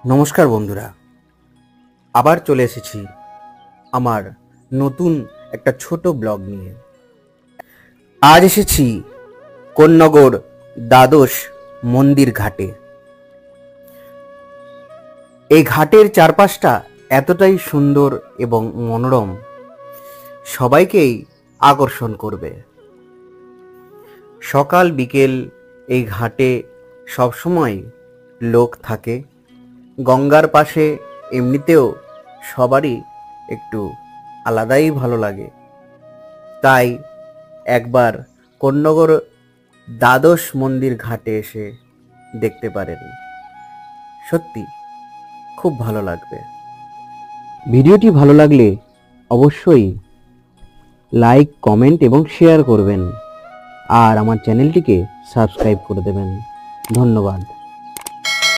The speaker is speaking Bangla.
নমস্কার বন্ধুরা, আবার চলে এসেছি আমার নতুন একটা ছোট ব্লগ নিয়ে। আজ এসেছি কোন্নগর দ্বাদশ মন্দির ঘাটে। এই ঘাটের চারপাশটা এতটাই সুন্দর এবং মনোরম, সবাইকেই আকর্ষণ করবে। সকাল বিকেল এই ঘাটে সবসময় লোক থাকে। গঙ্গার পাশে এমনিতেও সবারই একটু আলাদাই ভালো লাগে, তাই একবার কোন্নগর দ্বাদশ মন্দির ঘাটে এসে দেখতে পারেন, সত্যি খুব ভালো লাগবে। ভিডিওটি ভালো লাগলে অবশ্যই লাইক, কমেন্ট এবং শেয়ার করবেন, আর আমার চ্যানেলটিকে সাবস্ক্রাইব করে দেবেন। ধন্যবাদ।